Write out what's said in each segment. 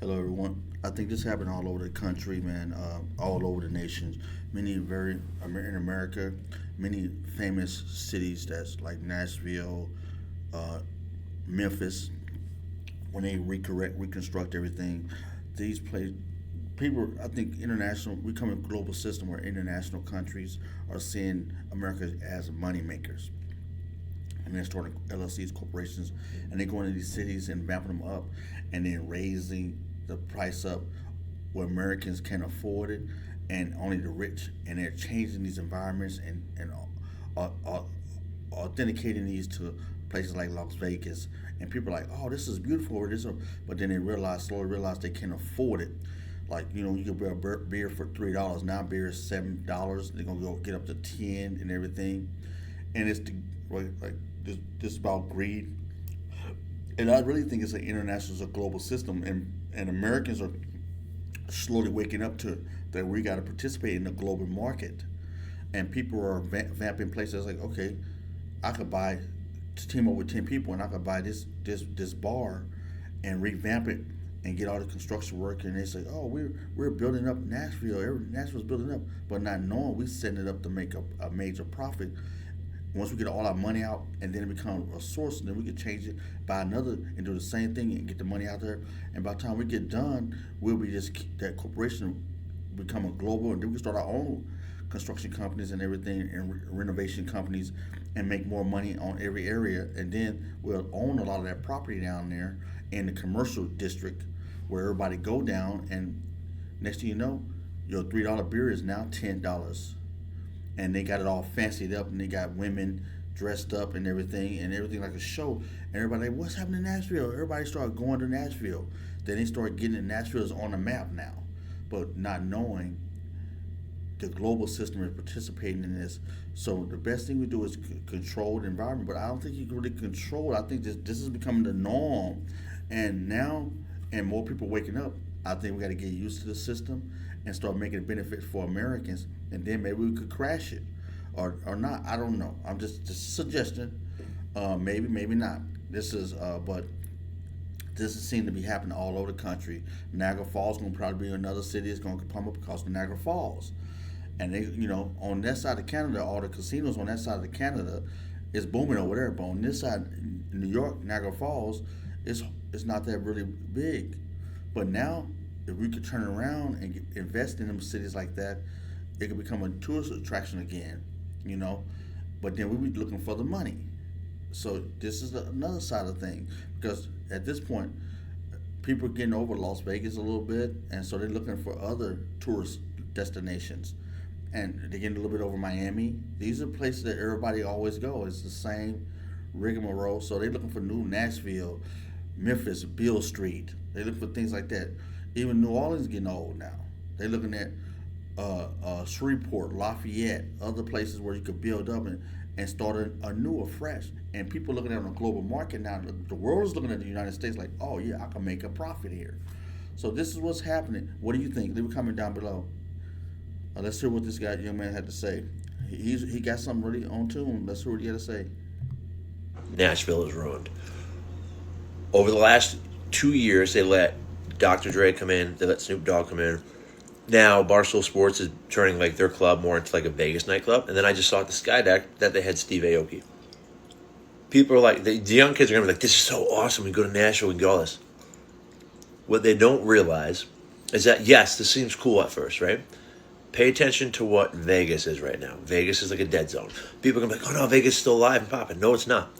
Hello, everyone. I think this happened all over the country, man, all over the nations. In America, many famous cities that's like Nashville, uh, Memphis, when they reconstruct everything, these places, people, I think international, we come in a global system where international countries are seeing America as money makers. And they're starting LLCs, corporations, and they go into these cities and vamping them up, and then raising the price up where Americans can't afford it, and only the rich. And they're changing these environments and authenticating these to places like Las Vegas. And people are like, "Oh, this is beautiful," or this, but then slowly realize they can't afford it. Like, you can buy a beer for $3. Now beer is $7. They're gonna go get up to 10 and everything, and it's like this is about greed. And I really think it's an international, it's a global system, and Americans are slowly waking up to that we got to participate in the global market, and people are vamping places like, okay, I could buy to team up with 10 people, and I could buy this bar, and revamp it, and get all the construction work, and they say, oh, we're building up Nashville, Nashville's building up, but not knowing we setting it up to make a major profit. Once we get all our money out, and then it becomes a source, and then we can change it, buy another, and do the same thing, and get the money out there. And by the time we get done, we'll be just that corporation become a global, and then we can start our own construction companies and everything, and renovation companies, and make more money on every area. And then we'll own a lot of that property down there in the commercial district, where everybody go down, and next thing you know, your $3 beer is now $10, and they got it all fancied up, and they got women dressed up and everything like a show. And everybody like, what's happening in Nashville? Everybody started going to Nashville. Then they started getting it. Nashville is on the map now, but not knowing the global system is participating in this. So the best thing we do is control the environment, but I don't think you can really control it. I think this is becoming the norm, and now, and more people waking up. I think we got to get used to the system and start making it benefit for Americans, and then maybe we could crash it, or not. I don't know. I'm just suggesting. Maybe not. But this is seen to be happening all over the country. Niagara Falls is going to probably be another city that's going to come up because of Niagara Falls, and they, on that side of Canada, all the casinos on that side of Canada is booming over there. But on this side, New York, Niagara Falls, it's not that really big. But now, if we could turn around and invest in them cities like that, it could become a tourist attraction again, you know. But then we be looking for the money. So this is another side of the thing, because at this point, people are getting over Las Vegas a little bit, and so they're looking for other tourist destinations, and they're getting a little bit over Miami. These are places that everybody always go. It's the same rigmarole. So they're looking for new Nashville, Memphis, Beale Street. They look for things like that. Even New Orleans is getting old now. They're looking at Shreveport, Lafayette, other places where you could build up and start anew, afresh. And people looking at it on a global market now. The world is looking at the United States like, oh yeah, I can make a profit here. So this is what's happening. What do you think? Leave a comment down below. Let's hear what this young man had to say. He got something really on tune. Let's hear what he had to say. Nashville is ruined. Over the last 2 years, they let Dr. Dre come in. They let Snoop Dogg come in. Now, Barstool Sports is turning like their club more into like a Vegas nightclub. And then I just saw at the Sky Deck that they had Steve Aoki. People are like, the young kids are going to be like, this is so awesome. We go to Nashville, we can get all this. What they don't realize is that, yes, this seems cool at first, right? Pay attention to what Vegas is right now. Vegas is like a dead zone. People are going to be like, oh no, Vegas is still alive and popping. No, it's not.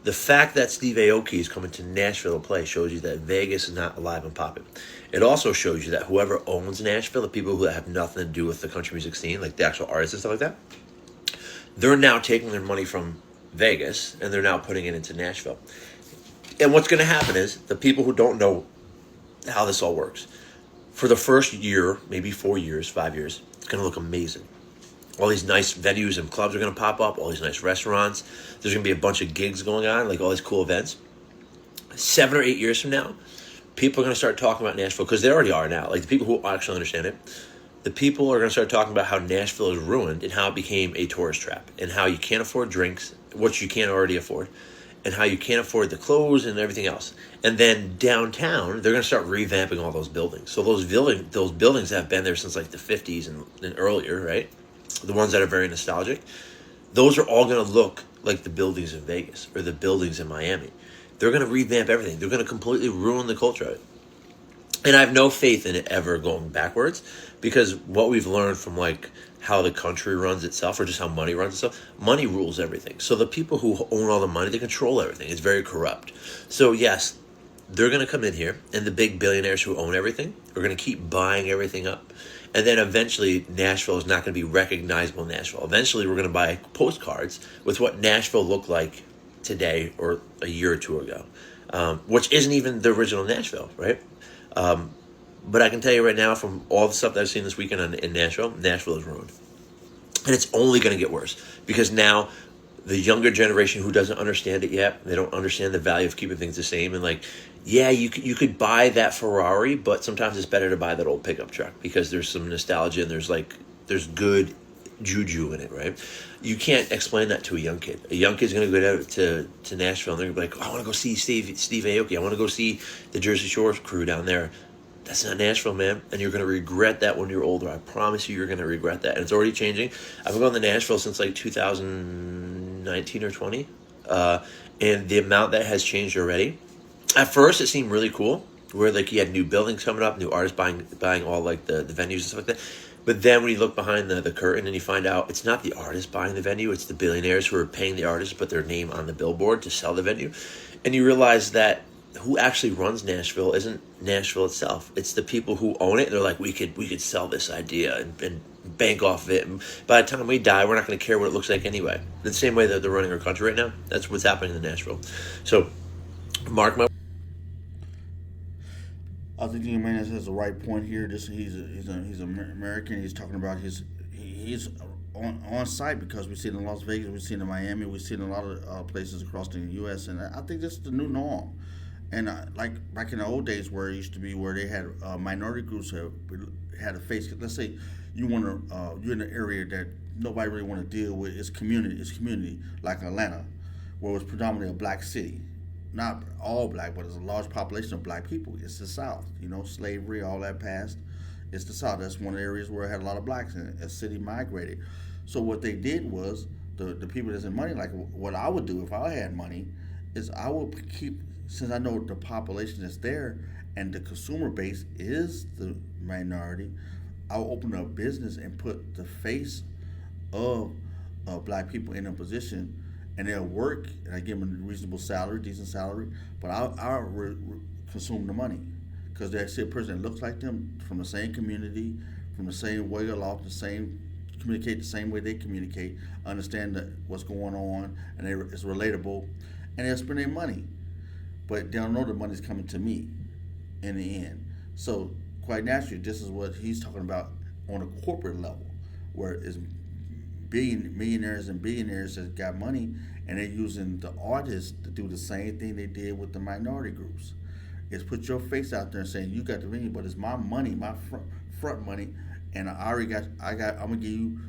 The fact that Steve Aoki is coming to Nashville to play shows you that Vegas is not alive and popping. It also shows you that whoever owns Nashville, the people who have nothing to do with the country music scene, like the actual artists and stuff like that, they're now taking their money from Vegas and they're now putting it into Nashville. And what's going to happen is the people who don't know how this all works, for the first year, maybe 4 years, 5 years, it's going to look amazing. All these nice venues and clubs are going to pop up, all these nice restaurants. There's going to be a bunch of gigs going on, like all these cool events. 7 or 8 years from now, people are going to start talking about Nashville, because they already are now. Like the people who actually understand it, the people are going to start talking about how Nashville is ruined and how it became a tourist trap and how you can't afford drinks, which you can't already afford, and how you can't afford the clothes and everything else. And then downtown, they're going to start revamping all those buildings. So those buildings have been there since like the 50s and earlier, right? The ones that are very nostalgic. Those are all going to look like the buildings in Vegas or the buildings in Miami. They're going to revamp everything. They're going to completely ruin the culture of it. And I have no faith in it ever going backwards, because what we've learned from like how the country runs itself, or just how money runs itself, money rules everything. So the people who own all the money, they control everything. It's very corrupt. So yes, they're going to come in here, and the big billionaires who own everything are going to keep buying everything up. And then eventually Nashville is not going to be recognizable Nashville. Eventually we're going to buy postcards with what Nashville looked like today or a year or two ago, which isn't even the original Nashville, right? But I can tell you right now, from all the stuff that I've seen this weekend in Nashville, Nashville is ruined. And it's only going to get worse, because now the younger generation who doesn't understand it yet, they don't understand the value of keeping things the same. And like, yeah, you could buy that Ferrari, but sometimes it's better to buy that old pickup truck, because there's some nostalgia and there's good juju in it, right? You can't explain that to a young kid. A young kid's going to go to Nashville, and they're going to be like, I want to go see Steve Aoki. I want to go see the Jersey Shore crew down there. That's not Nashville, man. And you're going to regret that when you're older. I promise you're going to regret that. And it's already changing. I've been going to Nashville since like 2019 or 20. And the amount that has changed already. At first, it seemed really cool, where like you had new buildings coming up, new artists buying all like the venues and stuff like that. But then when you look behind the curtain and you find out it's not the artist buying the venue, it's the billionaires who are paying the artist to put their name on the billboard to sell the venue. And you realize that who actually runs Nashville isn't Nashville itself. It's the people who own it. They're like, we could sell this idea and bank off of it. And by the time we die, we're not going to care what it looks like anyway. The same way that they're running our country right now. That's what's happening in Nashville. So, mark my... I think the young man has the right point here. He's an American. He's talking about he's on site, because we've seen in Las Vegas, we've seen in Miami, we've seen in a lot of places across the U.S. And I think this is the new norm. And like back in the old days, where it used to be, where they had minority groups had a face. Let's say you're in an area that nobody really want to deal with. It's community like Atlanta, where it was predominantly a black city. Not all black, but there's a large population of black people. It's the South, slavery, all that past. It's the South. That's one of the areas where it had a lot of blacks in it. A city migrated. So what they did was, the people that's in money, like what I would do if I had money, is I would keep, since I know the population that's there and the consumer base is the minority, I'll open up a business and put the face of black people in a position, and they'll work, and I give them a reasonable salary, decent salary, but I'll consume the money, because they see a person that looks like them, from the same community, from the same way of life, communicate the same way they communicate, understand what's going on, and it's relatable, and they'll spend their money, but they don't know the money's coming to me in the end. So quite naturally, this is what he's talking about on a corporate level, where it's millionaires and billionaires that got money, and they're using the artists to do the same thing they did with the minority groups. It's put your face out there and saying, you got the venue, but it's my money, my front money, and I'm gonna give you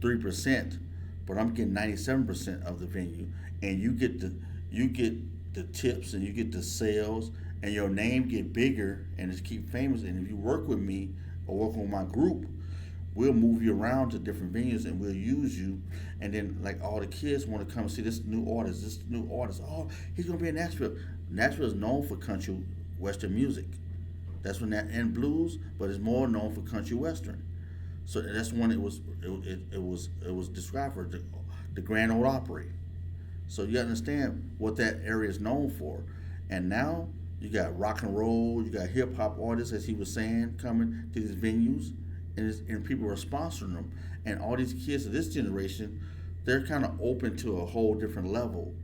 3%, but I'm getting 97% of the venue, and you get the tips, and you get the sales, and your name get bigger, and it's keep famous. And if you work with me or work with my group, we'll move you around to different venues, and we'll use you. And then, like, all the kids want to come and see this new artist. Oh, he's going to be in Nashville. Nashville is known for country western music. That's when and blues, but it's more known for country western. So that's when it was described for the Grand Ole Opry. So you understand what that area is known for. And now you got rock and roll, you got hip hop artists, as he was saying, coming to these venues. And people are sponsoring them, and all these kids of this generation, they're kind of open to a whole different level.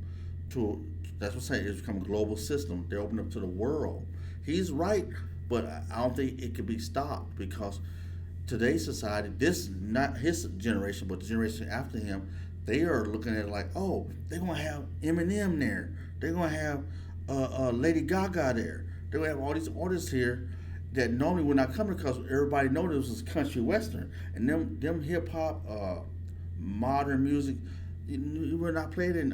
That's what I'm saying. It's become a global system. They're open up to the world. He's right, but I don't think it could be stopped, because today's society, this not his generation, but the generation after him, they are looking at it like, oh, they're gonna have Eminem there. They're gonna have Lady Gaga there. They're gonna have all these artists here that normally would not come, because everybody knows this was country western, and them hip hop, modern music, you were not played in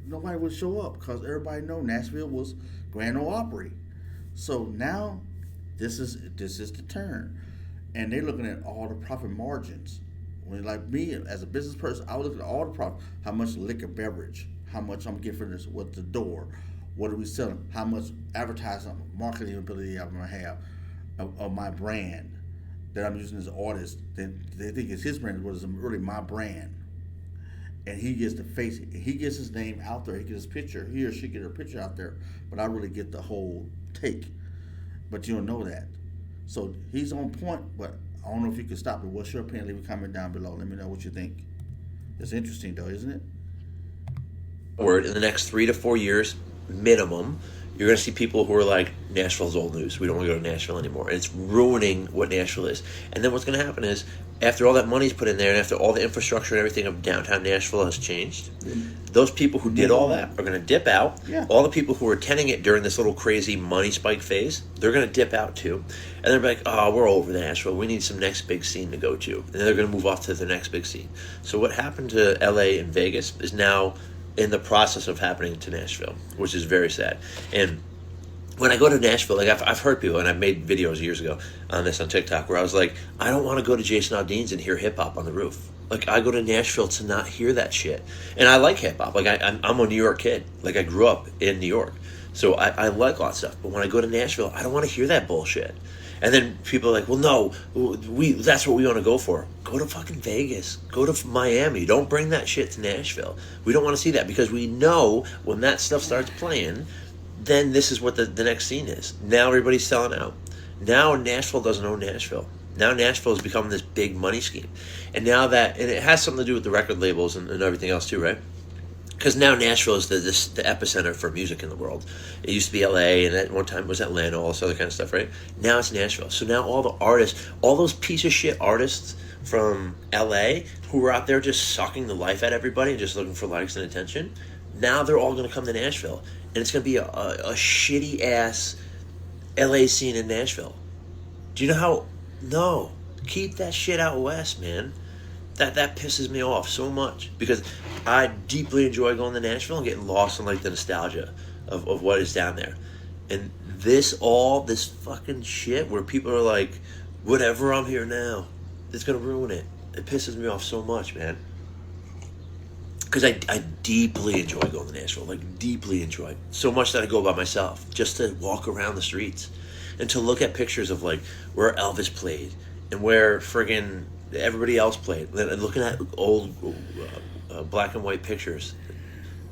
nobody would show up because everybody know Nashville was Grand Ole Opry. So now this is the turn, and they're looking at all the profit margins. When like me as a business person, I was looking at all the profit, how much liquor beverage, how much I'm getting for this, what's the door, what are we selling, how much advertising, marketing ability I'm gonna have of my brand that I'm using as an artist. They think it's his brand, but it's really my brand. And he gets to face it. He gets his name out there. He gets his picture. He or she get her picture out there. But I really get the whole take. But you don't know that. So he's on point. But I don't know if you can stop it. What's your opinion? Leave a comment down below. Let me know what you think. It's interesting though, isn't it? Word in the next 3 to 4 years, minimum, you're going to see people who are like, Nashville's old news. We don't want to go to Nashville anymore. And it's ruining what Nashville is. And then what's going to happen is, after all that money's put in there and after all the infrastructure and everything of downtown Nashville has changed, those people who did all that are going to dip out. Yeah. All the people who were attending it during this little crazy money spike phase, they're going to dip out too. And they're like, oh, we're over Nashville. We need some next big scene to go to. And then they're going to move off to the next big scene. So what happened to LA and Vegas is now in the process of happening to Nashville, which is very sad. And when I go to Nashville, like I've heard people, and I've made videos years ago on this on TikTok, where I was like, I don't want to go to Jason Aldean's and hear hip hop on the roof. Like I go to Nashville to not hear that shit, and I like hip hop. Like I'm a New York kid. Like I grew up in New York, so I like all that stuff. But when I go to Nashville, I don't want to hear that bullshit. And then people are like, well, no, that's what we want to go for. Go to fucking Vegas. Go to Miami. Don't bring that shit to Nashville. We don't want to see that because we know when that stuff starts playing, then this is what the next scene is. Now everybody's selling out. Now Nashville doesn't own Nashville. Now Nashville has become this big money scheme. And now that, and it has something to do with the record labels and everything else too, right? Because now Nashville is the epicenter for music in the world. It used to be LA, and at one time it was Atlanta, all this other kind of stuff, right? Now it's Nashville. So now all the artists, all those piece of shit artists from LA who were out there just sucking the life out of everybody and just looking for likes and attention, now they're all going to come to Nashville. And it's going to be a shitty ass LA scene in Nashville. Do you know how? No. Keep that shit out west, man. That pisses me off so much because I deeply enjoy going to Nashville and getting lost in like the nostalgia of what is down there. And this fucking shit where people are like, whatever, I'm here now, it's going to ruin it. It pisses me off so much, man. Because I deeply enjoy going to Nashville, like deeply enjoy. So much that I go by myself just to walk around the streets and to look at pictures of like where Elvis played and where friggin' everybody else played. And looking at old black and white pictures.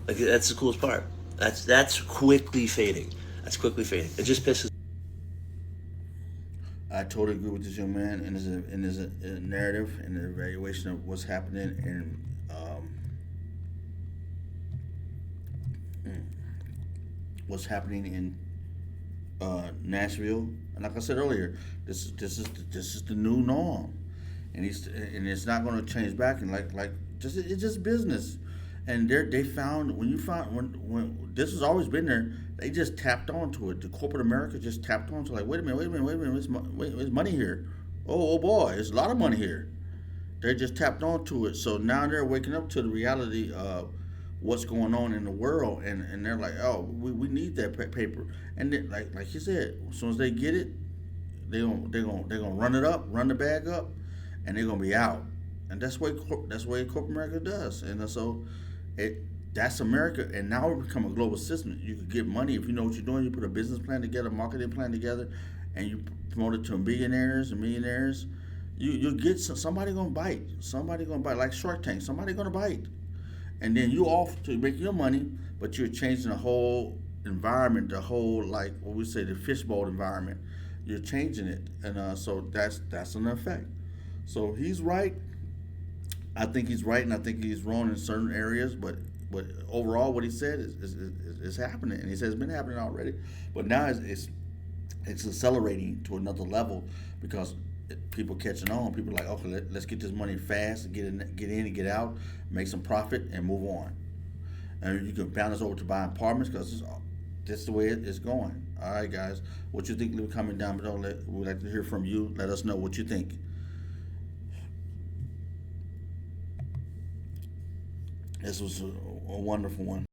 Like that's the coolest part. That's quickly fading. That's quickly fading. It just pisses. I totally agree with this young man in his narrative and the evaluation of what's happening in what's happening in Nashville. And like I said earlier, this is the new norm, and it's not going to change back. And it's just business. And they found when this has always been there, they just tapped onto it. The corporate America just tapped onto it. Like, wait a minute, there's money here. Oh boy, there's a lot of money here. They just tapped onto it. So now they're waking up to the reality of what's going on in the world, and they're like, oh, we need that paper. And then, like you said, as soon as they get it, they're gonna run it up, run the bag up, and they're gonna be out. And that's what corporate America does. And so that's America. And now it become a global system. You can get money if you know what you're doing. You put a business plan together, a marketing plan together, and you promote it to billionaires and millionaires. You'll get somebody gonna bite. Somebody gonna bite, like Shark Tank. Somebody gonna bite. And then you off to make your money, but you're changing the whole environment, the whole, like what we say, the fishbowl environment. You're changing it, and so that's an effect. So he's right. I think he's right, and I think he's wrong in certain areas. But overall, what he said is happening, and he says it's been happening already. But now it's accelerating to another level because people catching on. People are like, okay, let's get this money fast, get in and get out, make some profit, and move on. And you can bounce over to buying apartments because this is the way it's going. All right, guys, what you think? Leave a comment down below. We'd like to hear from you. Let us know what you think. This was a wonderful one.